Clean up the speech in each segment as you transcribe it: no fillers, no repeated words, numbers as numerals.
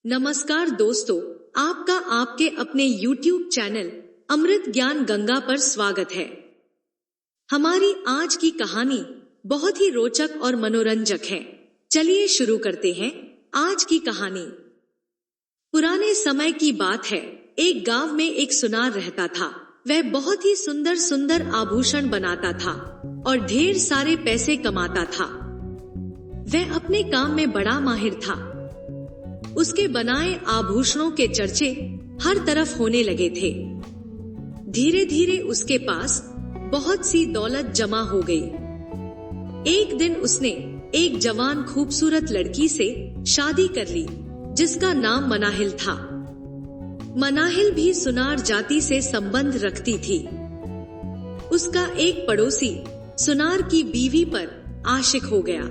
नमस्कार दोस्तों, आपका आपके अपने YouTube चैनल अमृत ज्ञान गंगा पर स्वागत है। हमारी आज की कहानी बहुत ही रोचक और मनोरंजक है। चलिए शुरू करते हैं आज की कहानी। पुराने समय की बात है। एक गांव में एक सुनार रहता था। वह बहुत ही सुंदर सुंदर आभूषण बनाता था और ढेर सारे पैसे कमाता था। वह अपने काम में बड़ा माहिर था। उसके बनाए आभूषणों के चर्चे हर तरफ होने लगे थे। धीरे धीरे उसके पास बहुत सी दौलत जमा हो गई। एक दिन उसने एक जवान खूबसूरत लड़की से शादी कर ली, जिसका नाम मनाहिल था। मनाहिल भी सुनार जाति से संबंध रखती थी। उसका एक पड़ोसी सुनार की बीवी पर आशिक हो गया।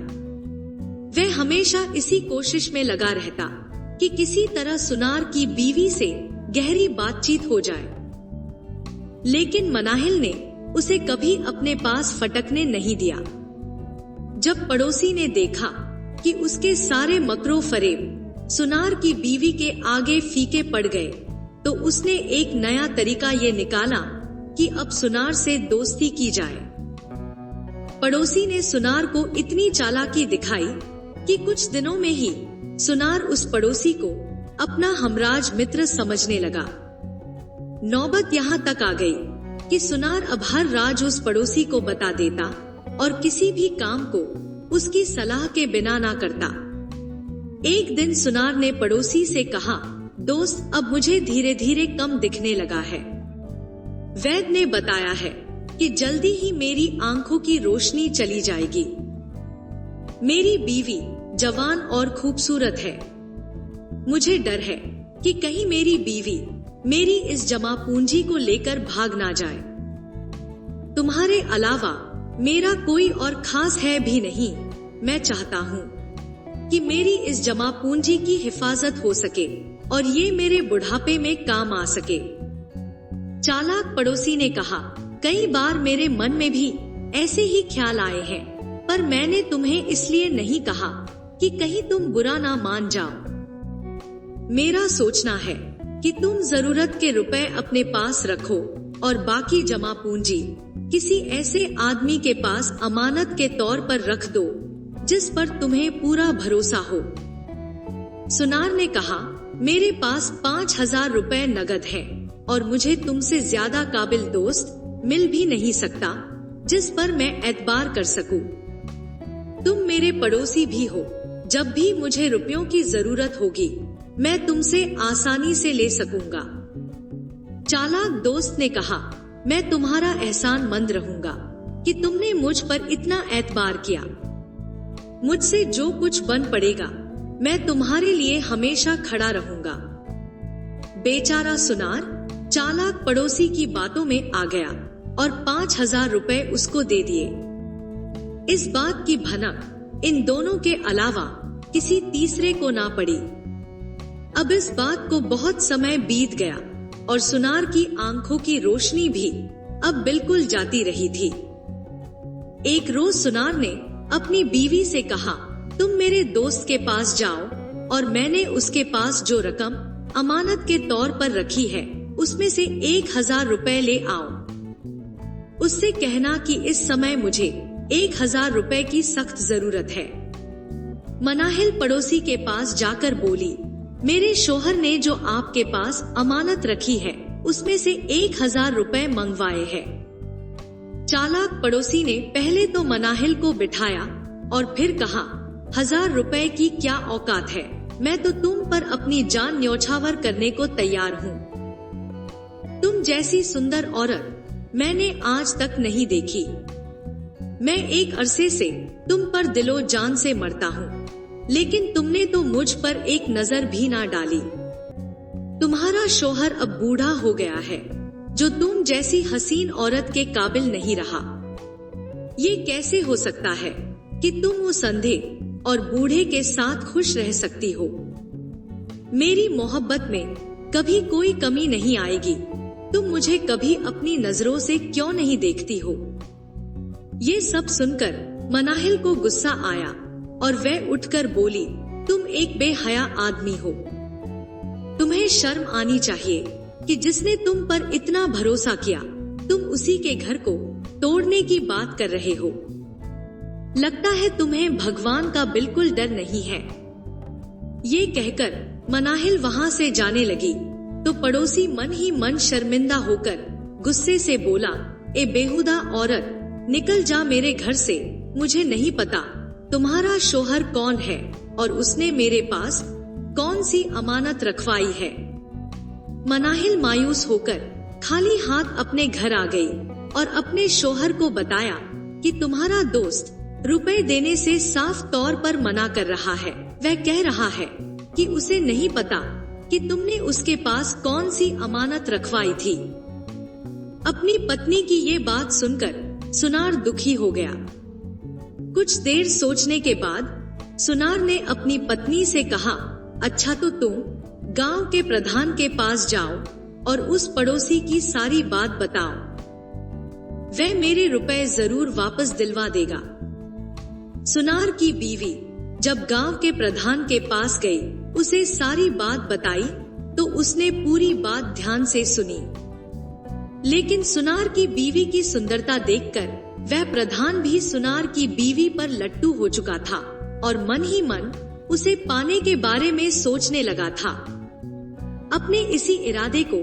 वह हमेशा इसी कोशिश में लगा रहता कि किसी तरह सुनार की बीवी से गहरी बातचीत हो जाए, लेकिन मनाहिल ने उसे कभी अपने पास फटकने नहीं दिया। जब पड़ोसी ने देखा कि उसके सारे मकरो फरेब सुनार की बीवी के आगे फीके पड़ गए, तो उसने एक नया तरीका ये निकाला कि अब सुनार से दोस्ती की जाए। पड़ोसी ने सुनार को इतनी चालाकी दिखाई कि कुछ दिनों में ही सुनार उस पड़ोसी को अपना हमराज मित्र समझने लगा। नौबत यहाँ तक आ गई कि सुनार अब हर राज उस पड़ोसी को बता देता और किसी भी काम को उसकी सलाह के बिना ना करता। एक दिन सुनार ने पड़ोसी से कहा, दोस्त, अब मुझे धीरे धीरे कम दिखने लगा है। वैद्य ने बताया है कि जल्दी ही मेरी आंखों की रोशनी चली जाएगी। मेरी बीवी जवान और खूबसूरत है। मुझे डर है कि कहीं मेरी बीवी मेरी इस जमा पूंजी को लेकर भाग ना जाए। तुम्हारे अलावा मेरा कोई और खास है भी नहीं। मैं चाहता हूँ कि मेरी इस जमा पूंजी की हिफाजत हो सके और ये मेरे बुढ़ापे में काम आ सके। चालाक पड़ोसी ने कहा, कई बार मेरे मन में भी ऐसे ही ख्याल आए हैं, पर मैंने तुम्हें इसलिए नहीं कहा कि कहीं तुम बुरा ना मान जाओ। मेरा सोचना है कि तुम जरूरत के रुपए अपने पास रखो और बाकी जमा पूंजी किसी ऐसे आदमी के पास अमानत के तौर पर रख दो जिस पर तुम्हें पूरा भरोसा हो। सुनार ने कहा, मेरे पास 5,000 रुपए नगद है और मुझे तुमसे ज्यादा काबिल दोस्त मिल भी नहीं सकता जिस पर मैं एतबार कर सकूं। तुम मेरे पड़ोसी भी हो। जब भी मुझे रुपयों की जरूरत होगी, मैं तुमसे आसानी से ले सकूंगा। चालाक दोस्त ने कहा, मैं तुम्हारा एहसान मंद रहूंगा कि तुमने मुझ पर इतना एतबार किया। मुझसे जो कुछ बन पड़ेगा, मैं तुम्हारे लिए हमेशा खड़ा रहूंगा। बेचारा सुनार चालाक पड़ोसी की बातों में आ गया और 5,000 रुपए उसको दे दिए। इस बात की भनक इन दोनों के अलावा किसी तीसरे को ना पड़ी। अब इस बात को बहुत समय बीत गया और सुनार की आंखों की रोशनी भी अब बिल्कुल जाती रही थी। एक रोज सुनार ने अपनी बीवी से कहा, तुम मेरे दोस्त के पास जाओ और मैंने उसके पास जो रकम अमानत के तौर पर रखी है, उसमें से 1,000 रुपए ले आओ। उससे कहना कि इस समय मुझे 1,000 रुपए की सख्त जरूरत है। मनाहिल पड़ोसी के पास जाकर बोली, मेरे शोहर ने जो आपके पास अमानत रखी है, उसमें से 1,000 रुपए मंगवाए हैं। चालाक पड़ोसी ने पहले तो मनाहिल को बिठाया और फिर कहा, 1,000 रुपए की क्या औकात है? मैं तो तुम पर अपनी जान न्यौछावर करने को तैयार हूँ। तुम जैसी सुंदर औरत मैंने आज तक नहीं देखी। मैं एक अरसे से तुम पर दिलो जान से मरता हूँ, लेकिन तुमने तो मुझ पर एक नजर भी ना डाली। तुम्हारा शोहर अब बूढ़ा हो गया है, जो तुम जैसी हसीन औरत के काबिल नहीं रहा। ये कैसे हो सकता है कि तुम उस अंधे और बूढ़े के साथ खुश रह सकती हो? मेरी मोहब्बत में कभी कोई कमी नहीं आएगी। तुम मुझे कभी अपनी नजरों से क्यों नहीं देखती हो? ये सब सुनकर मनाहिल को गुस्सा आया और वह उठकर बोली, तुम एक बेहया आदमी हो। तुम्हें शर्म आनी चाहिए कि जिसने तुम पर इतना भरोसा किया, तुम उसी के घर को तोड़ने की बात कर रहे हो। लगता है तुम्हें भगवान का बिल्कुल डर नहीं है। ये कहकर मनाहिल वहां से जाने लगी तो पड़ोसी मन ही मन शर्मिंदा होकर गुस्से से बोला, ए बेहुदा औरत, निकल जा मेरे घर से। मुझे नहीं पता तुम्हारा शोहर कौन है और उसने मेरे पास कौन सी अमानत रखवाई है। मनाहिल मायूस होकर खाली हाथ अपने घर आ गई और अपने शोहर को बताया कि तुम्हारा दोस्त रुपए देने से साफ तौर पर मना कर रहा है। वह कह रहा है कि उसे नहीं पता कि तुमने उसके पास कौन सी अमानत रखवाई थी। अपनी पत्नी की ये बात सुनकर सुनार दुखी हो गया। कुछ देर सोचने के बाद सुनार ने अपनी पत्नी से कहा, अच्छा तो तुम गांव के प्रधान के पास जाओ और उस पड़ोसी की सारी बात बताओ। वह मेरे रुपए जरूर वापस दिलवा देगा। सुनार की बीवी जब गांव के प्रधान के पास गई, उसे सारी बात बताई तो उसने पूरी बात ध्यान से सुनी। लेकिन सुनार की बीवी की सुंदरता देखकर वह प्रधान भी सुनार की बीवी पर लट्टू हो चुका था और मन ही मन उसे पाने के बारे में सोचने लगा था। अपने इसी इरादे को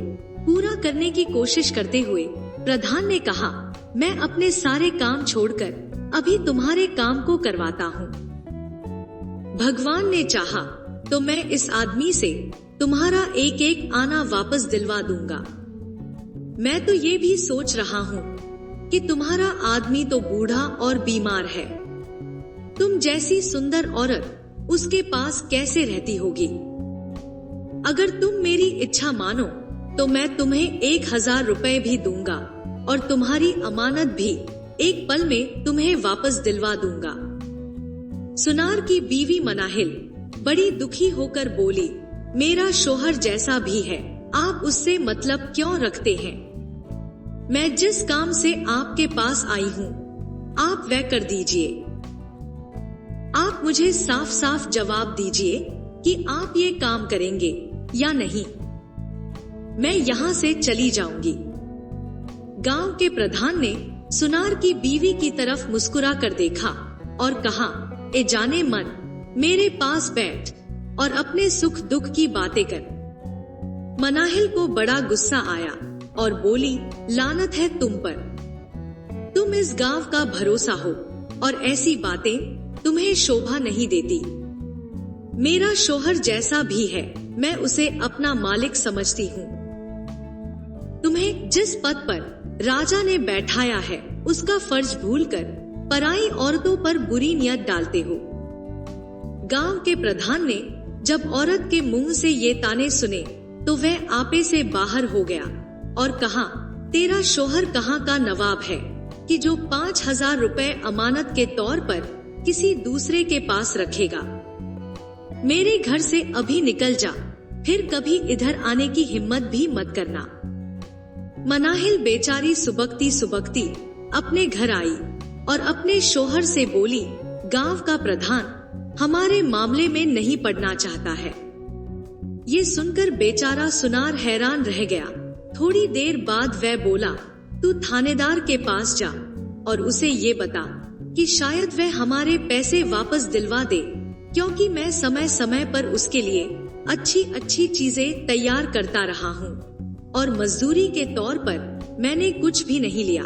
पूरा करने की कोशिश करते हुए प्रधान ने कहा, मैं अपने सारे काम छोड़कर अभी तुम्हारे काम को करवाता हूँ। भगवान ने चाहा तो मैं इस आदमी से तुम्हारा एक एक आना वापस दिलवा दूंगा। मैं तो ये भी सोच रहा हूँ कि तुम्हारा आदमी तो बूढ़ा और बीमार है। तुम जैसी सुंदर औरत उसके पास कैसे रहती होगी। अगर तुम मेरी इच्छा मानो तो मैं तुम्हें 1000 रुपए भी दूंगा और तुम्हारी अमानत भी एक पल में तुम्हें वापस दिलवा दूंगा। सुनार की बीवी मनाहिल बड़ी दुखी होकर बोली, मेरा शोहर जैसा भी है, आप उससे मतलब क्यों रखते हैं। मैं जिस काम से आपके पास आई हूँ आप वह कर दीजिए। आप मुझे साफ साफ जवाब दीजिए कि आप ये काम करेंगे या नहीं। मैं यहाँ से चली जाऊंगी। गांव के प्रधान ने सुनार की बीवी की तरफ मुस्कुरा कर देखा और कहा, ए जाने मन, मेरे पास बैठ और अपने सुख दुख की बातें कर। मनाहिल को बड़ा गुस्सा आया और बोली, लानत है तुम पर। तुम इस गांव का भरोसा हो और ऐसी बातें तुम्हें शोभा नहीं देती। मेरा शोहर जैसा भी है, मैं उसे अपना मालिक समझती हूँ। तुम्हें जिस पद पर राजा ने बैठाया है उसका फर्ज भूलकर पराई औरतों पर बुरी नियत डालते हो। गांव के प्रधान ने जब औरत के मुंह से ये ताने सुने तो वह आपे से बाहर हो गया और कहा, तेरा शोहर कहाँ का नवाब है कि जो 5000 रुपए अमानत के तौर पर किसी दूसरे के पास रखेगा। मेरे घर से अभी निकल जा, फिर कभी इधर आने की हिम्मत भी मत करना। मनाहिल बेचारी सुबकती सुबकती अपने घर आई और अपने शोहर से बोली, गांव का प्रधान हमारे मामले में नहीं पड़ना चाहता है। ये सुनकर बेचारा सुनार हैरान रह गया। थोड़ी देर बाद वह बोला, तू थानेदार के पास जा और उसे ये बता कि शायद वह हमारे पैसे वापस दिलवा दे, क्योंकि मैं समय समय पर उसके लिए अच्छी अच्छी चीजें तैयार करता रहा हूँ और मजदूरी के तौर पर मैंने कुछ भी नहीं लिया।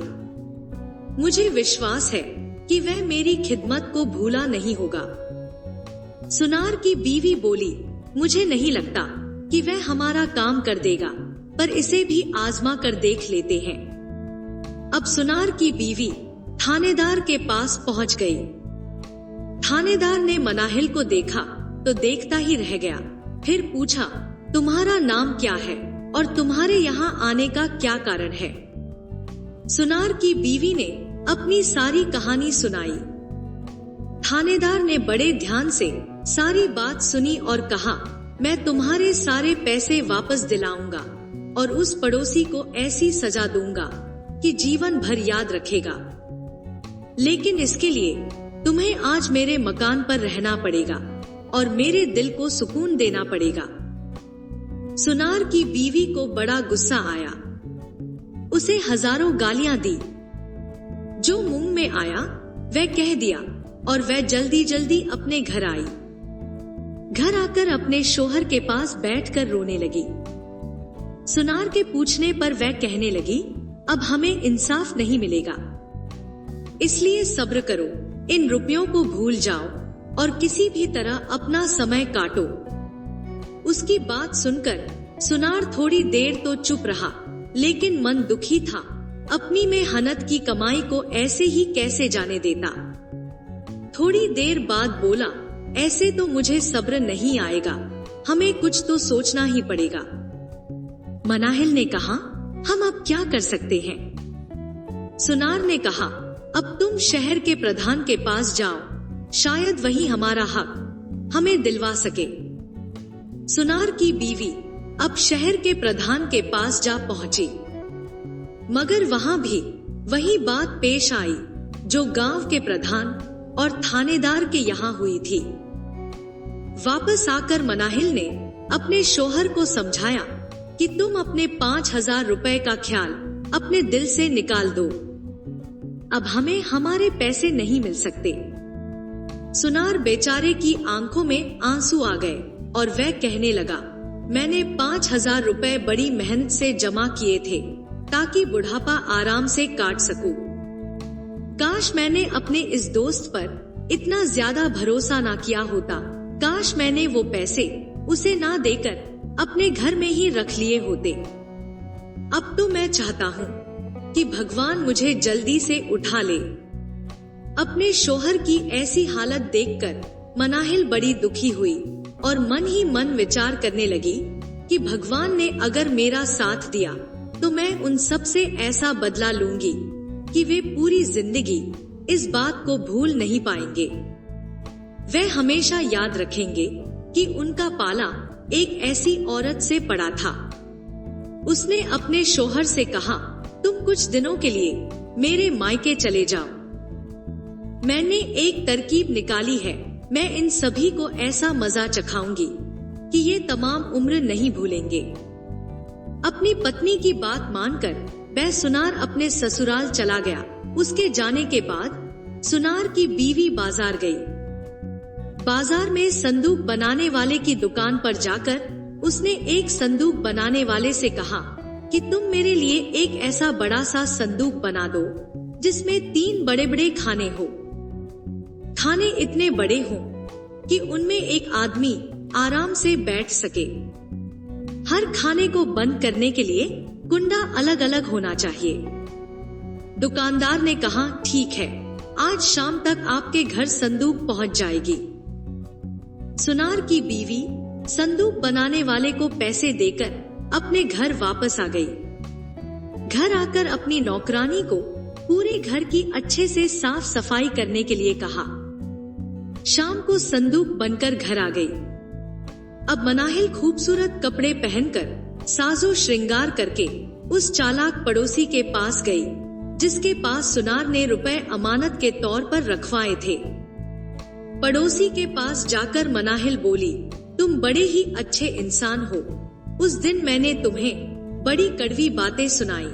मुझे विश्वास है कि वह मेरी खिदमत को भूला नहीं होगा। सुनार की बीवी बोली, मुझे नहीं लगता कि वह हमारा काम कर देगा, पर इसे भी आजमा कर देख लेते हैं। अब सुनार की बीवी थानेदार के पास पहुंच गई। थानेदार ने मनाहिल को देखा तो देखता ही रह गया। फिर पूछा, तुम्हारा नाम क्या है और तुम्हारे यहाँ आने का क्या कारण है। सुनार की बीवी ने अपनी सारी कहानी सुनाई। थानेदार ने बड़े ध्यान से सारी बात सुनी और कहा, मैं तुम्हारे सारे पैसे वापस दिलाऊंगा और उस पड़ोसी को ऐसी सजा दूंगा कि जीवन भर याद रखेगा। लेकिन इसके लिए तुम्हें आज मेरे मकान पर रहना पड़ेगा और मेरे दिल को सुकून देना पड़ेगा। सुनार की बीवी को बड़ा गुस्सा आया। उसे हजारों गालियां दी। जो मुंह में आया वह कह दिया और वह जल्दी जल्दी अपने घर आई। घर आकर अपने शोहर के पास बैठकर रोने लगी। सुनार के पूछने पर वह कहने लगी, अब हमें इंसाफ नहीं मिलेगा, इसलिए सब्र करो, इन रुपयों को भूल जाओ और किसी भी तरह अपना समय काटो। उसकी बात सुनकर सुनार थोड़ी देर तो चुप रहा, लेकिन मन दुखी था। अपनी मेहनत की कमाई को ऐसे ही कैसे जाने देता। थोड़ी देर बाद बोला, ऐसे तो मुझे सब्र नहीं आएगा, हमें कुछ तो सोचना ही पड़ेगा। मनाहिल ने कहा, हम अब क्या कर सकते हैं? सुनार ने कहा, अब तुम शहर के प्रधान के पास जाओ, शायद वही हमारा हक हमें दिलवा सके। सुनार की बीवी अब शहर के प्रधान के पास जा पहुंची, मगर वहां भी वही बात पेश आई जो गांव के प्रधान और थानेदार के यहाँ हुई थी। वापस आकर मनाहिल ने अपने शोहर को समझाया कि तुम अपने 5,000 रुपए का ख्याल अपने दिल से निकाल दो, अब हमें हमारे पैसे नहीं मिल सकते। सुनार बेचारे की आंखों में आंसू आ गए और वह कहने लगा, मैंने 5,000 रुपए बड़ी मेहनत से जमा किए थे ताकि बुढ़ापा आराम से काट सकूं। काश मैंने अपने इस दोस्त पर इतना ज्यादा भरोसा ना किया होता, काश मैंने वो पैसे उसे ना देकर अपने घर में ही रख लिए होते। अब तो मैं चाहता हूँ कि भगवान मुझे जल्दी से उठा ले। अपने शोहर की ऐसी हालत देखकर मनाहिल बड़ी दुखी हुई और मन ही मन विचार करने लगी कि भगवान ने अगर मेरा साथ दिया तो मैं उन सब से ऐसा बदला लूंगी कि वे पूरी जिंदगी इस बात को भूल नहीं पाएंगे। वे हमेशा याद रखेंगे कि उनका पाला एक ऐसी औरत से पड़ा था। उसने अपने शोहर से कहा, तुम कुछ दिनों के लिए मेरे मायके चले जाओ। मैंने एक तरकीब निकाली है, मैं इन सभी को ऐसा मजा चखाऊंगी कि ये तमाम उम्र नहीं भूलेंगे। अपनी पत्नी की बात मानकर वह सुनार अपने ससुराल चला गया। उसके जाने के बाद सुनार की बीवी बाजार गई। बाजार में संदूक बनाने वाले की दुकान पर जाकर उसने एक संदूक बनाने वाले से कहा कि तुम मेरे लिए एक ऐसा बड़ा सा संदूक बना दो जिसमें 3 बड़े बड़े खाने हो। खाने इतने बड़े हों कि उनमें एक आदमी आराम से बैठ सके। हर खाने को बंद करने के लिए कुंडा अलग अलग होना चाहिए। दुकानदार ने कहा, ठीक है, आज शाम तक आपके घर संदूक पहुंच जाएगी। सुनार की बीवी संदूक बनाने वाले को पैसे देकर अपने घर वापस आ गई। घर आकर अपनी नौकरानी को पूरे घर की अच्छे से साफ सफाई करने के लिए कहा। शाम को संदूक बनकर घर आ गई। अब मनाहिल खूबसूरत कपड़े पहनकर साजो श्रृंगार करके उस चालाक पड़ोसी के पास गई जिसके पास सुनार ने रुपए अमानत के तौर पर रखवाए थे। पड़ोसी के पास जाकर मनाहिल बोली, तुम बड़े ही अच्छे इंसान हो। उस दिन मैंने तुम्हें बड़ी कड़वी बातें सुनाई।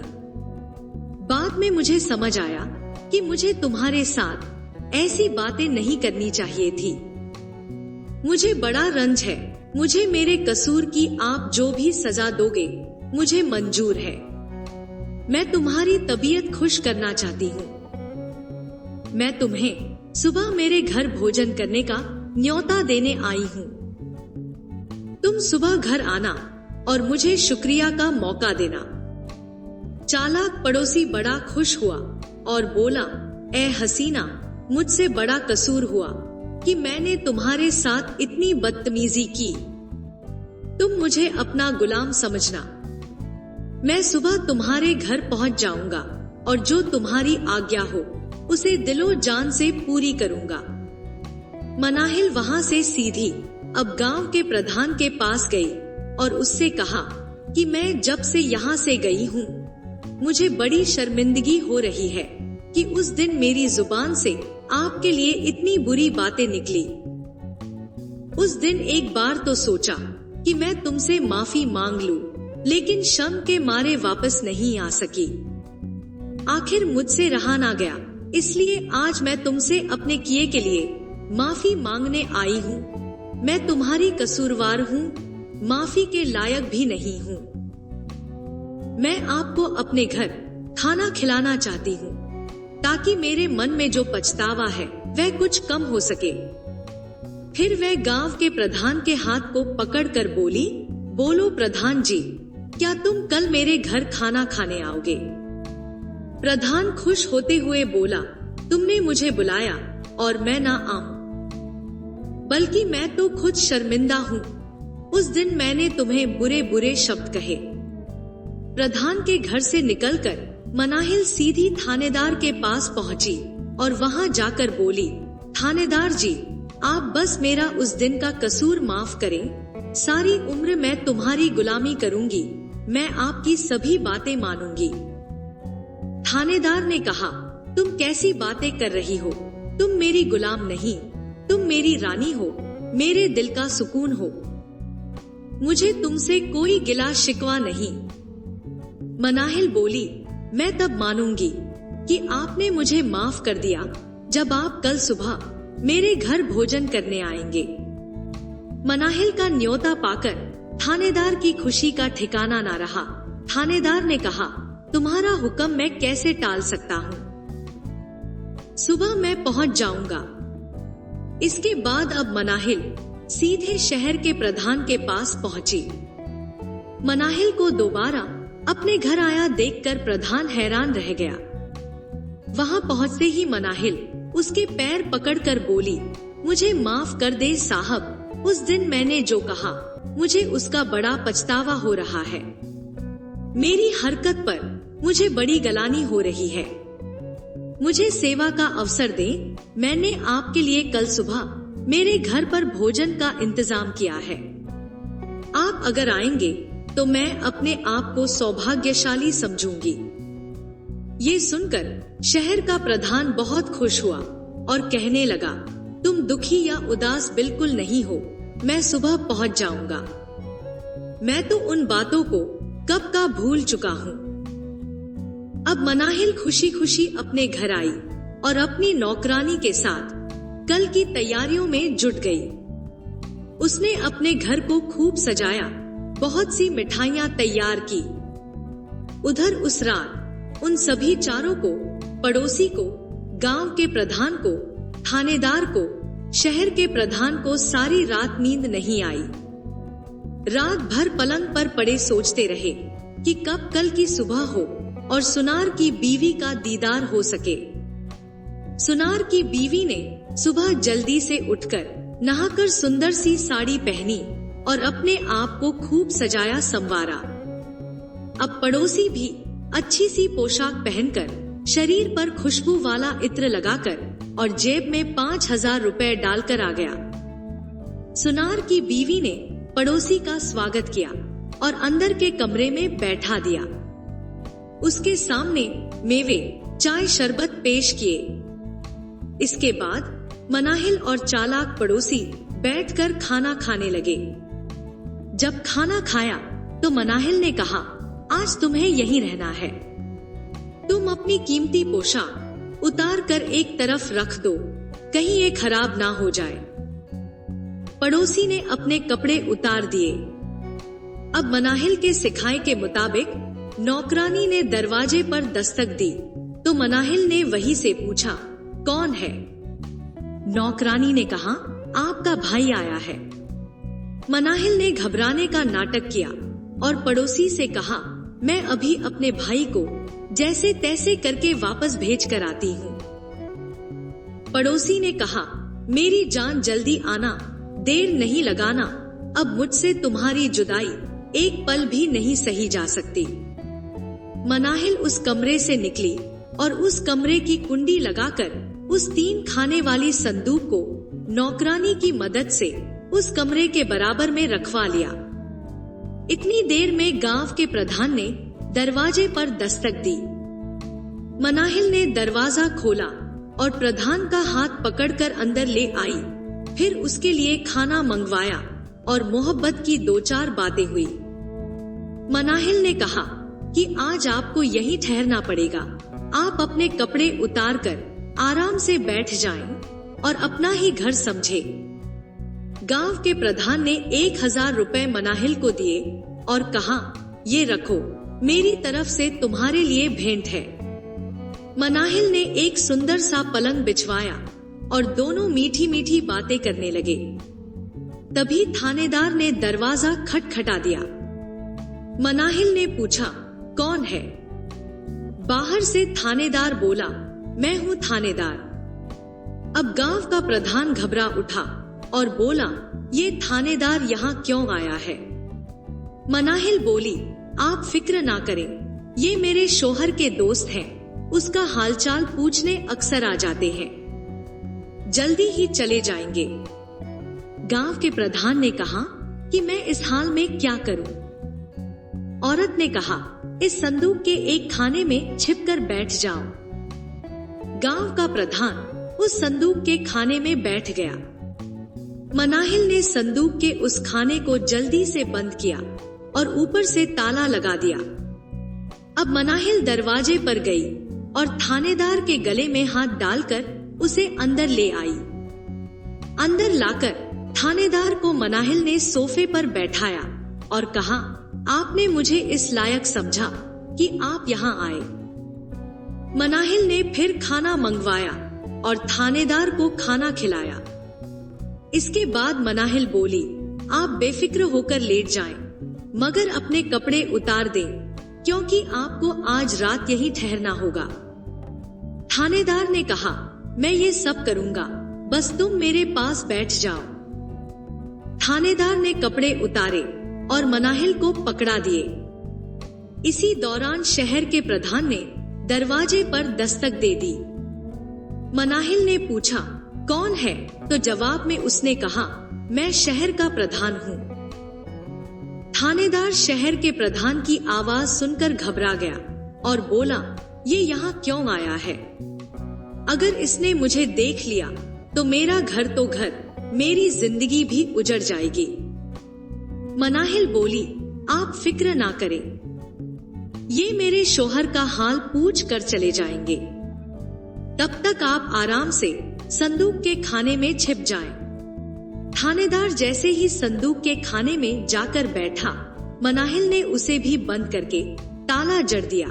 बाद में मुझे समझ आया कि मुझे तुम्हारे साथ ऐसी बातें नहीं करनी चाहिए थी। मुझे बड़ा रंज है। मुझे मेरे कसूर की आप जो भी सजा दोगे मुझे मंजूर है। मैं तुम्हारी तबीयत खुश करना चाहती हूँ। मैं तुम्हें सुबह मेरे घर भोजन करने का न्योता देने आई हूँ। तुम सुबह घर आना और मुझे शुक्रिया का मौका देना। चालाक पड़ोसी बड़ा खुश हुआ और बोला, ए हसीना, मुझसे बड़ा कसूर हुआ कि मैंने तुम्हारे साथ इतनी बदतमीजी की। तुम मुझे अपना गुलाम समझना। मैं सुबह तुम्हारे घर पहुंच जाऊंगा और जो तुम्हारी आज्ञा हो उसे दिलो जान से पूरी करूंगा। मनाहिल वहां से सीधी अब गांव के प्रधान के पास गई और उससे कहा कि मैं जब से यहाँ से गई हूँ मुझे बड़ी शर्मिंदगी हो रही है कि उस दिन मेरी जुबान से आपके लिए इतनी बुरी बातें निकली। उस दिन एक बार तो सोचा कि मैं तुमसे माफी मांग लूं, लेकिन शर्म के मारे वापस नहीं आ सकी। आखिर मुझसे रहा ना गया, इसलिए आज मैं तुमसे अपने किए के लिए माफी मांगने आई हूँ। मैं तुम्हारी कसूरवार हूँ, माफी के लायक भी नहीं हूँ। मैं आपको अपने घर खाना खिलाना चाहती हूँ, ताकि मेरे मन में जो पछतावा है वह कुछ कम हो सके। फिर वह गांव के प्रधान के हाथ को पकड़कर बोली, बोलो प्रधान जी, क्या तुम कल मेरे घर खाना खाने आओगे? प्रधान खुश होते हुए बोला, तुमने मुझे बुलाया और मैं ना आऊं, बल्कि मैं तो खुद शर्मिंदा हूँ। उस दिन मैंने तुम्हें बुरे बुरे शब्द कहे। प्रधान के घर से निकलकर मनाहिल सीधी थानेदार के पास पहुंची और वहां जाकर बोली, थानेदार जी, आप बस मेरा उस दिन का कसूर माफ करें। सारी उम्र मैं तुम्हारी गुलामी करूंगी, मैं आपकी सभी बातें मानूंगी। थानेदार ने कहा, तुम कैसी बातें कर रही हो? तुम मेरी गुलाम नहीं, तुम मेरी रानी हो, मेरे दिल का सुकून हो। मुझे तुमसे कोई गिला शिकवा नहीं। मनाहिल बोली, मैं तब मानूंगी कि आपने मुझे माफ कर दिया जब आप कल सुबह मेरे घर भोजन करने आएंगे। मनाहिल का न्योता पाकर थानेदार की खुशी का ठिकाना ना रहा। थानेदार ने कहा, तुम्हारा हुक्म मैं कैसे टाल सकता हूँ? सुबह मैं पहुँच जाऊंगा। इसके बाद अब मनाहिल सीधे शहर के प्रधान के पास पहुंची। मनाहिल को दोबारा अपने घर आया देखकर प्रधान हैरान रह गया। वहां पहुंचते ही मनाहिल उसके पैर पकड़कर बोली, मुझे माफ कर दे साहब, उस दिन मैंने जो कहा मुझे उसका बड़ा पछतावा हो रहा है। मेरी हरकत पर मुझे बड़ी गलानी हो रही है। मुझे सेवा का अवसर दें। मैंने आपके लिए कल सुबह मेरे घर पर भोजन का इंतजाम किया है। आप अगर आएंगे तो मैं अपने आप को सौभाग्यशाली समझूंगी। ये सुनकर शहर का प्रधान बहुत खुश हुआ और कहने लगा, तुम दुखी या उदास बिल्कुल नहीं हो, मैं सुबह पहुंच जाऊंगा। मैं तो उन बातों को कब का भूल चुका हूँ। अब मनाहिल खुशी खुशी अपने घर आई और अपनी नौकरानी के साथ कल की तैयारियों में जुट गई। उसने अपने घर को खूब सजाया, बहुत सी मिठाइयां तैयार की। उधर उस रात उन सभी चारों को, पड़ोसी को, गांव के प्रधान को, थानेदार को, शहर के प्रधान को सारी रात नींद नहीं आई। रात भर पलंग पर पड़े सोचते रहे कि कब कल की सुबह हो और सुनार की बीवी का दीदार हो सके। सुनार की बीवी ने सुबह जल्दी से उठकर नहाकर सुंदर सी साड़ी पहनी और अपने आप को खूब सजाया संवारा। अब पड़ोसी भी अच्छी सी पोशाक पहनकर, शरीर पर खुशबू वाला इत्र लगाकर और जेब में 5,000 रुपए डालकर आ गया। सुनार की बीवी ने पड़ोसी का स्वागत किया और अंदर के कमरे में बैठा दिया। उसके सामने मेवे, चाय, शरबत पेश किए। इसके बाद मनाहिल और चालाक पड़ोसी बैठकर खाना खाने लगे। जब खाना खाया तो मनाहिल ने कहा, आज तुम्हें यहीं रहना है। तुम अपनी कीमती पोशाक उतार कर एक तरफ रख दो, कहीं ये खराब ना हो जाए। पड़ोसी ने अपने कपड़े उतार दिए। अब मनाहिल के सिखाए के मुताबिक नौकरानी ने दरवाजे पर दस्तक दी तो मनाहिल ने वहीं से पूछा, कौन है? नौकरानी ने कहा, आपका भाई आया है। मनाहिल ने घबराने का नाटक किया और पड़ोसी से कहा, मैं अभी अपने भाई को जैसे तैसे करके वापस भेज कर आती हूँ। पड़ोसी ने कहा, मेरी जान जल्दी आना, देर नहीं लगाना, अब मुझसे तुम्हारी जुदाई एक पल भी नहीं सही जा सकती। मनाहिल उस कमरे से निकली और उस कमरे की कुंडी लगाकर उस 3 खाने वाली संदूक को नौकरानी की मदद से उस कमरे के बराबर में रखवा लिया। इतनी देर में गांव के प्रधान ने दरवाजे पर दस्तक दी। मनाहिल ने दरवाजा खोला और प्रधान का हाथ पकड़कर अंदर ले आई। फिर उसके लिए खाना मंगवाया और मोहब्बत की 2-4 बातें हुई। मनाहिल ने कहा कि आज आपको यहीं ठहरना पड़ेगा। आप अपने कपड़े उतार कर आराम से बैठ जाएं और अपना ही घर समझे। गांव के प्रधान ने 1000 रुपए मनाहिल को दिए और कहा, ये रखो, मेरी तरफ से तुम्हारे लिए भेंट है। मनाहिल ने एक सुंदर सा पलंग बिछवाया और दोनों मीठी मीठी बातें करने लगे। तभी थानेदार ने दरवाजा खटखटा दिया। मनाहिल ने पूछा, कौन है? बाहर से थानेदार बोला, मैं हूँ थानेदार। अब गांव का प्रधान घबरा उठा और बोला, ये थानेदार यहाँ क्यों आया है? मनाहिल बोली, आप फिक्र ना करें, ये मेरे शोहर के दोस्त हैं, उसका हालचाल पूछने अक्सर आ जाते हैं, जल्दी ही चले जाएंगे। गांव के प्रधान ने कहा कि मैं इस हाल में क्या करूं? औरत ने कहा, इस संदूक के एक खाने में छिपकर बैठ जाओ। गांव का प्रधान उस संदूक के खाने में बैठ गया। मनाहिल ने संदूक के उस खाने को जल्दी से बंद किया और ऊपर से ताला लगा दिया। अब मनाहिल दरवाजे पर गई और थानेदार के गले में हाथ डालकर उसे अंदर ले आई। अंदर लाकर थानेदार को मनाहिल ने सोफे पर बैठाया और कहा, आपने मुझे इस लायक समझा कि आप यहाँ आए। मनाहिल ने फिर खाना मंगवाया और थानेदार को खाना खिलाया। इसके बाद मनाहिल बोली, आप बेफिक्र होकर लेट जाएं, मगर अपने कपड़े उतार दें, क्योंकि आपको आज रात यहीं ठहरना होगा। थानेदार ने कहा, मैं ये सब करूंगा, बस तुम मेरे पास बैठ जाओ। थानेदार ने कपड़े उतारे और मनाहिल को पकड़ा दिए। इसी दौरान शहर के प्रधान ने दरवाजे पर दस्तक दे दी। मनाहिल ने पूछा, कौन है? तो जवाब में उसने कहा, मैं शहर का प्रधान हूँ। थानेदार शहर के प्रधान की आवाज सुनकर घबरा गया और बोला, ये यहाँ क्यों आया है? अगर इसने मुझे देख लिया तो मेरा घर तो घर, मेरी जिंदगी भी उजड़ जाएगी। मनाहिल बोली, आप फिक्र ना करें, ये मेरे शोहर का हाल पूछ कर चले जाएंगे। तब तक आप आराम से संदूक के खाने में छिप जाएं। थानेदार जैसे ही संदूक के खाने में जाकर बैठा, मनाहिल ने उसे भी बंद करके ताला जड़ दिया।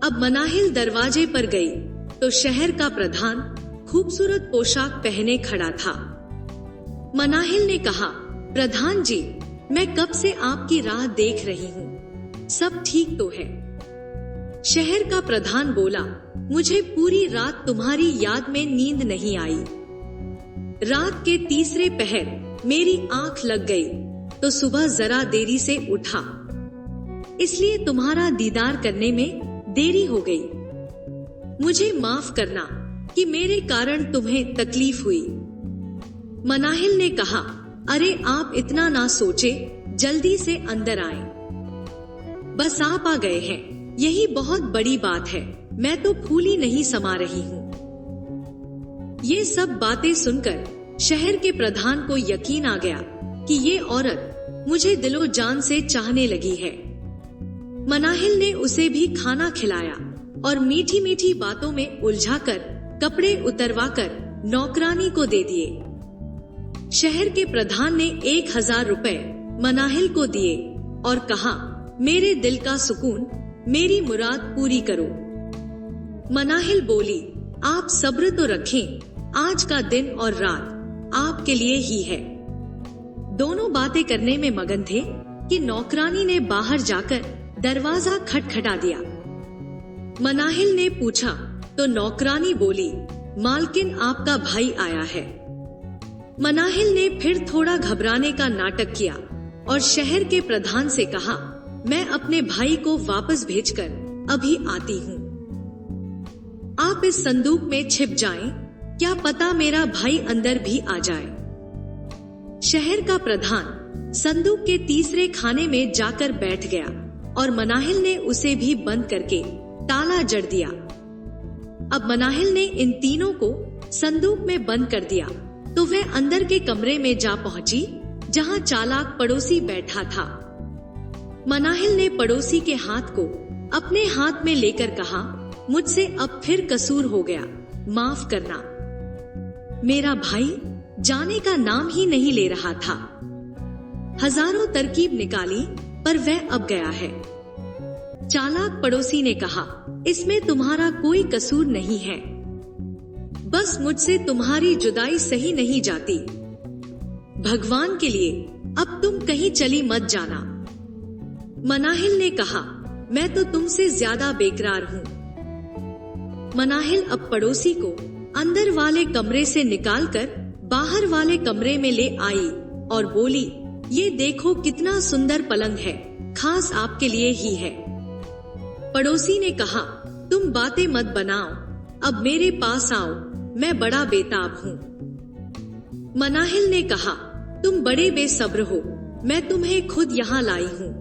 अब मनाहिल दरवाजे पर गई तो शहर का प्रधान खूबसूरत पोशाक पहने खड़ा था। मनाहिल ने कहा, प्रधान जी, मैं कब से आपकी राह देख रही हूँ, सब ठीक तो है? शहर का प्रधान बोला, मुझे पूरी रात तुम्हारी याद में नींद नहीं आई। रात के तीसरे पहर मेरी आंख लग गई तो सुबह जरा देरी से उठा, इसलिए तुम्हारा दीदार करने में देरी हो गई। मुझे माफ करना कि मेरे कारण तुम्हें तकलीफ हुई। मनाहिल ने कहा, अरे आप इतना ना सोचे, जल्दी से अंदर आए। बस आप आ गए हैं, यही बहुत बड़ी बात है, मैं तो फूल ही नहीं समा रही हूँ। ये सब बातें सुनकर शहर के प्रधान को यकीन आ गया कि ये औरत मुझे दिलो जान से चाहने लगी है। मनाहिल ने उसे भी खाना खिलाया और मीठी मीठी बातों में उलझाकर कपड़े उतरवाकर नौकरानी को दे दिए। शहर के प्रधान ने 1000 रुपए मनाहिल को दिए और कहा, मेरे दिल का सुकून, मेरी मुराद पूरी करो। मनाहिल बोली, आप सब्र तो रखें, आज का दिन और रात आपके लिए ही है। दोनों बातें करने में मगन थे कि नौकरानी ने बाहर जाकर दरवाजा खटखटा दिया। मनाहिल ने पूछा तो नौकरानी बोली, मालकिन आपका भाई आया है। मनाहिल ने फिर थोड़ा घबराने का नाटक किया और शहर के प्रधान से कहा, मैं अपने भाई को वापस भेजकर अभी आती हूँ। आप इस संदूक में छिप जाएं, क्या पता मेरा भाई अंदर भी आ जाए। शहर का प्रधान संदूक के तीसरे खाने में जाकर बैठ गया और मनाहिल ने उसे भी बंद करके ताला जड़ दिया। अब मनाहिल ने इन तीनों को संदूक में बंद कर दिया तो वह अंदर के कमरे में जा पहुंची जहां चालाक पड़ोसी बैठा था। मनाहिल ने पड़ोसी के हाथ को अपने हाथ में लेकर कहा, मुझसे अब फिर कसूर हो गया, माफ करना। मेरा भाई जाने का नाम ही नहीं ले रहा था। हजारों तरकीब निकाली पर वह अब गया है। चालाक पड़ोसी ने कहा, इसमें तुम्हारा कोई कसूर नहीं है, बस मुझसे तुम्हारी जुदाई सही नहीं जाती। भगवान के लिए अब तुम कहीं चली मत जाना। मनाहिल ने कहा, मैं तो तुमसे ज्यादा बेकरार हूँ। मनाहिल अब पड़ोसी को अंदर वाले कमरे से निकालकर बाहर वाले कमरे में ले आई और बोली, ये देखो कितना सुंदर पलंग है, खास आपके लिए ही है। पड़ोसी ने कहा, तुम बातें मत बनाओ, अब मेरे पास आओ, मैं बड़ा बेताब हूँ। मनाहिल ने कहा, तुम बड़े बेसब्र हो, मैं तुम्हें खुद यहाँ लाई हूँ।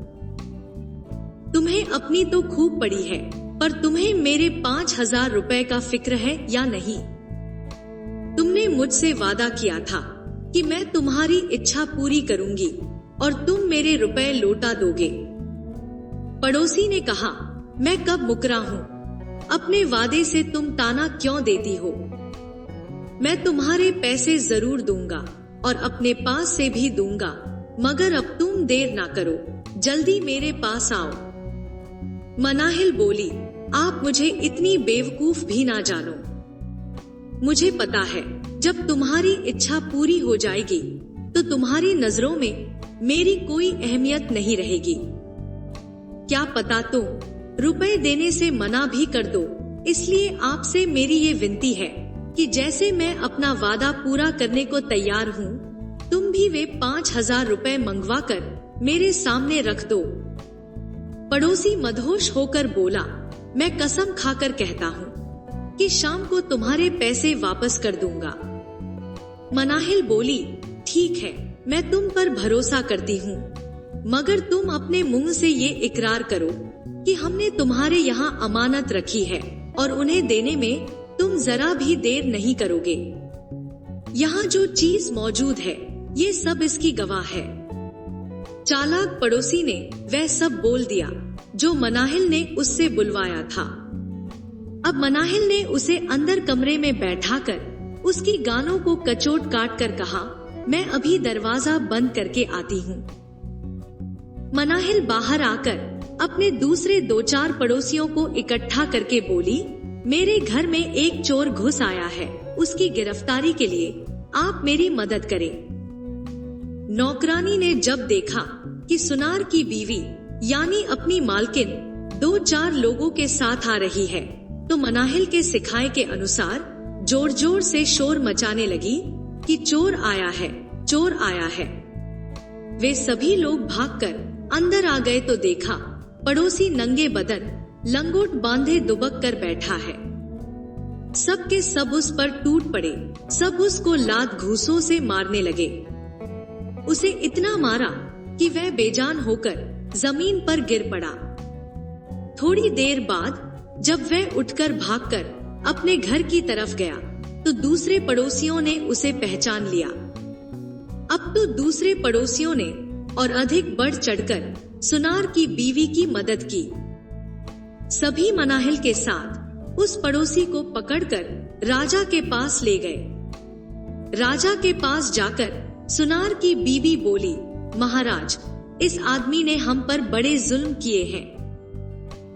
तुम्हें अपनी तो खूब पड़ी है, पर तुम्हें मेरे 5,000 रुपए का फिक्र है या नहीं? तुमने मुझसे वादा किया था कि मैं तुम्हारी इच्छा पूरी करूंगी और तुम मेरे रुपए लौटा दोगे। पड़ोसी ने कहा, मैं कब मुकरा हूँ, अपने वादे से तुम ताना क्यों देती हो? मैं तुम्हारे पैसे जरूर दूंगा और अपने पास से भी दूंगा, मगर अब तुम देर ना करो, जल्दी मेरे पास आओ। मनाहिल बोली, आप मुझे इतनी बेवकूफ भी ना जानो। मुझे पता है जब तुम्हारी इच्छा पूरी हो जाएगी तो तुम्हारी नजरों में मेरी कोई अहमियत नहीं रहेगी। क्या पता तो रुपए देने से मना भी कर दो। इसलिए आपसे मेरी ये विनती है कि जैसे मैं अपना वादा पूरा करने को तैयार हूँ, तुम भी वे 5,000 रुपए मंगवा कर मेरे सामने रख दो। पड़ोसी मदहोश होकर बोला, मैं कसम खाकर कहता हूँ कि शाम को तुम्हारे पैसे वापस कर दूंगा। मनाहिल बोली, ठीक है, मैं तुम पर भरोसा करती हूँ, मगर तुम अपने मुंह से ये इकरार करो कि हमने तुम्हारे यहाँ अमानत रखी है और उन्हें देने में तुम जरा भी देर नहीं करोगे। यहाँ जो चीज मौजूद है ये सब इसकी गवाह है। चालाक पड़ोसी ने वह सब बोल दिया जो मनाहिल ने उससे बुलवाया था। अब मनाहिल ने उसे अंदर कमरे में बैठाकर उसकी गालों को कचोट काट कर कहा, मैं अभी दरवाजा बंद करके आती हूँ। मनाहिल बाहर आकर अपने दूसरे 2-4 पड़ोसियों को इकट्ठा करके बोली, मेरे घर में एक चोर घुस आया है, उसकी गिरफ्तारी के लिए आप मेरी मदद करें। नौकरानी ने जब देखा कि सुनार की बीवी यानी अपनी मालकिन 2-4 लोगों के साथ आ रही है, तो मनाहिल के सिखाए के अनुसार जोर जोर से शोर मचाने लगी कि चोर आया है, चोर आया है। वे सभी लोग भागकर अंदर आ गए तो देखा पड़ोसी नंगे बदन लंगोट बांधे दुबक कर बैठा है। सब के सब उस पर टूट पड़े, सब उसको लात घूंसों से मारने लगे। उसे इतना मारा कि वह बेजान होकर जमीन पर गिर पड़ा। थोड़ी देर बाद जब वह उठकर भागकर अपने घर की तरफ गया तो दूसरे पड़ोसियों ने उसे पहचान लिया। अब तो दूसरे पड़ोसियों ने और अधिक बढ़ चढ़कर सुनार की बीवी की मदद की। सभी मनाहिल के साथ उस पड़ोसी को पकड़कर राजा के पास ले गए। राजा के पास जाकर सुनार की बीवी बोली, महाराज, इस आदमी ने हम पर बड़े जुल्म किए हैं।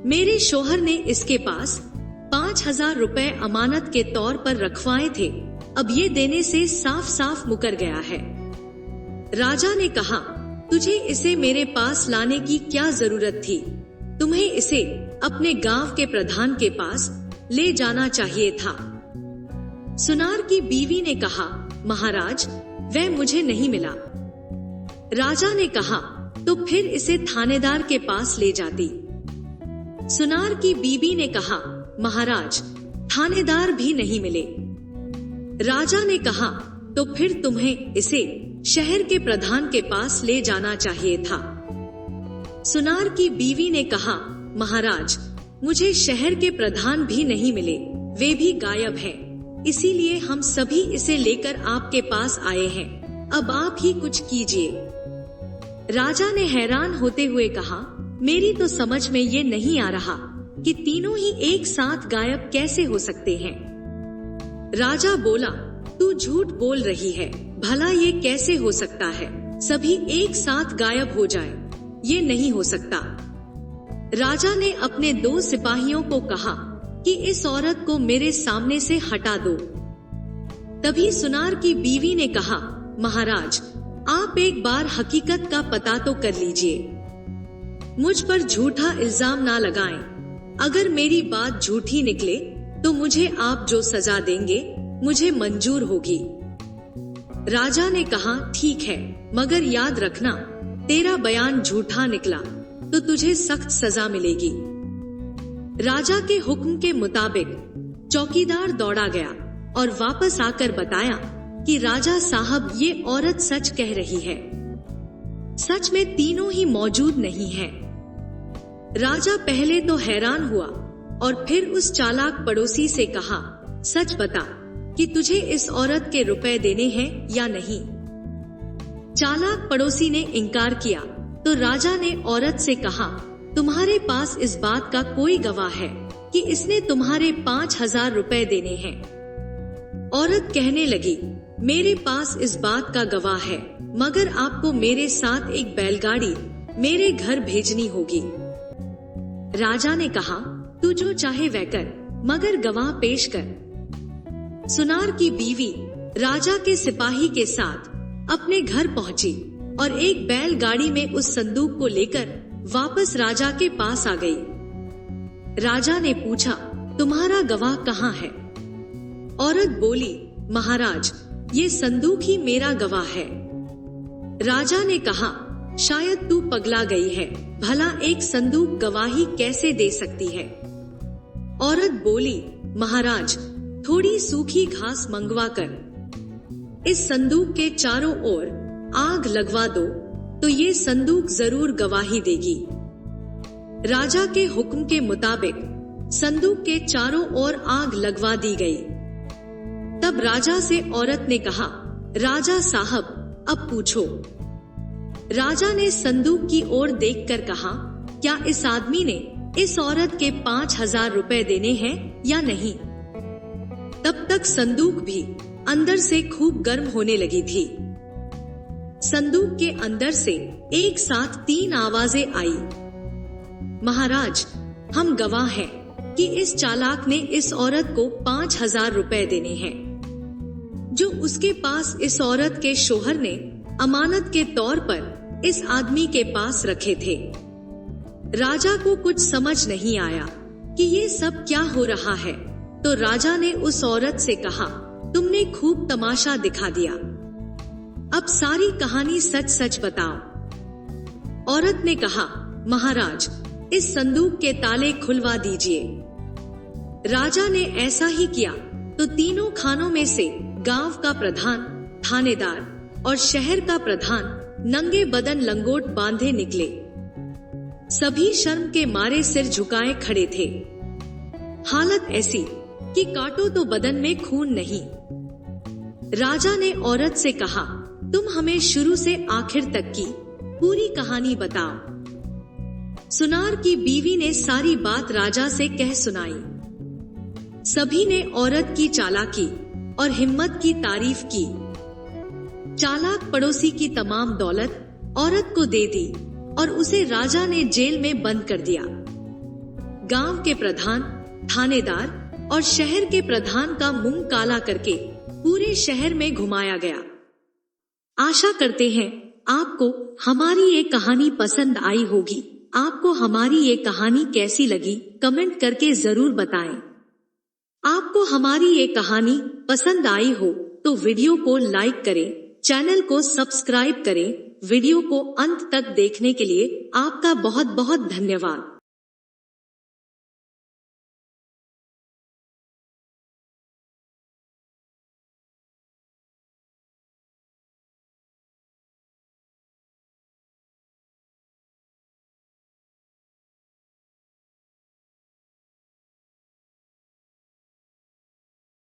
मेरे शोहर ने इसके पास 5,000 रुपए अमानत के तौर पर रखवाए थे, अब ये देने से साफ साफ मुकर गया है। राजा ने कहा, तुझे इसे मेरे पास लाने की क्या जरूरत थी? तुम्हें इसे अपने गांव के प्रधान के पास ले जाना चाहिए था। सुनार की बीवी ने कहा, महाराज, वह मुझे नहीं मिला। राजा ने कहा, तो फिर इसे थानेदार के पास ले जाती। सुनार की बीवी ने कहा, महाराज, थानेदार भी नहीं मिले। राजा ने कहा, तो फिर तुम्हें इसे शहर के प्रधान के पास ले जाना चाहिए था। सुनार की बीवी ने कहा, महाराज, मुझे शहर के प्रधान भी नहीं मिले, वे भी गायब हैं, इसीलिए हम सभी इसे लेकर आपके पास आए हैं। अब आप ही कुछ कीजिए। राजा ने हैरान होते हुए कहा, मेरी तो समझ में ये नहीं आ रहा कि तीनों ही एक साथ गायब कैसे हो सकते हैं। राजा बोला, तू झूठ बोल रही है, भला ये कैसे हो सकता है, सभी एक साथ गायब हो जाए, ये नहीं हो सकता। राजा ने अपने 2 सिपाहियों को कहा कि इस औरत को मेरे सामने से हटा दो। तभी सुनार की बीवी ने कहा, महाराज, आप एक बार हकीकत का पता तो कर लीजिए, मुझ पर झूठा इल्जाम ना लगाएं। अगर मेरी बात झूठी निकले तो मुझे आप जो सजा देंगे मुझे मंजूर होगी। राजा ने कहा, ठीक है, मगर याद रखना, तेरा बयान झूठा निकला तो तुझे सख्त सजा मिलेगी। राजा के हुक्म के मुताबिक चौकीदार दौड़ा गया और वापस आकर बताया कि राजा साहब, ये औरत सच कह रही है, सच में तीनों ही मौजूद नहीं है। राजा पहले तो हैरान हुआ और फिर उस चालाक पड़ोसी से कहा, सच बता कि तुझे इस औरत के रुपए देने हैं या नहीं। चालाक पड़ोसी ने इनकार किया तो राजा ने औरत से कहा, तुम्हारे पास इस बात का कोई गवाह है कि इसने तुम्हारे 5000 रुपए देने हैं? औरत कहने लगी, मेरे पास इस बात का गवाह है, मगर आपको मेरे साथ एक बैलगाड़ी मेरे घर भेजनी होगी। राजा ने कहा, तू जो चाहे वह कर, मगर गवाह पेश कर। सुनार की बीवी राजा के सिपाही के साथ अपने घर पहुंची और एक बैलगाड़ी में उस संदूक को लेकर वापस राजा के पास आ गई। राजा ने पूछा, तुम्हारा गवाह कहाँ है? औरत बोली, महाराज, ये संदूक ही मेरा गवाह है। राजा ने कहा, शायद तू पगला गई है, भला एक संदूक गवाही कैसे दे सकती है? औरत बोली, महाराज, थोड़ी सूखी घास मंगवा कर इस संदूक के चारों ओर आग लगवा दो तो ये संदूक जरूर गवाही देगी। राजा के हुक्म के मुताबिक संदूक के चारों ओर आग लगवा दी गई। तब राजा से औरत ने कहा, राजा साहब, अब पूछो। राजा ने संदूक की ओर देखकर कहा, क्या इस आदमी ने इस औरत के 5000 रुपए देने हैं या नहीं? तब तक संदूक भी अंदर से खूब गर्म होने लगी थी। संदूक के अंदर से एक साथ 3 आवाजें आई। महाराज, हम गवाह हैं कि इस चालाक ने इस औरत को 5000 रुपए देने हैं, जो उसके पास इस औरत के शोहर ने अमानत के तौर पर इस आदमी के पास रखे थे। राजा को कुछ समझ नहीं आया कि ये सब क्या हो रहा है, तो राजा ने उस औरत से कहा, तुमने खूब तमाशा दिखा दिया, अब सारी कहानी सच सच बताओ। औरत ने कहा, महाराज, इस संदूक के ताले खुलवा दीजिए। राजा ने ऐसा ही किया तो तीनों खानों में से गांव का प्रधान, थानेदार और शहर का प्रधान नंगे बदन लंगोट बांधे निकले। सभी शर्म के मारे सिर झुकाए खड़े थे। हालत ऐसी कि काटो तो बदन में खून नहीं। राजा ने औरत से कहा, तुम हमें शुरू से आखिर तक की पूरी कहानी बताओ। सुनार की बीवी ने सारी बात राजा से कह सुनाई। सभी ने औरत की चालाकी और हिम्मत की तारीफ की। चालाक पड़ोसी की तमाम दौलत औरत को दे दी और उसे राजा ने जेल में बंद कर दिया। गांव के प्रधान, थानेदार और शहर के प्रधान का मुंह काला करके पूरे शहर में घुमाया गया। आशा करते हैं आपको हमारी ये कहानी पसंद आई होगी। आपको हमारी ये कहानी कैसी लगी कमेंट करके जरूर बताएं। आपको हमारी ये कहानी पसंद आई हो तो वीडियो को लाइक करें, चैनल को सब्सक्राइब करें। वीडियो को अंत तक देखने के लिए आपका बहुत बहुत धन्यवाद।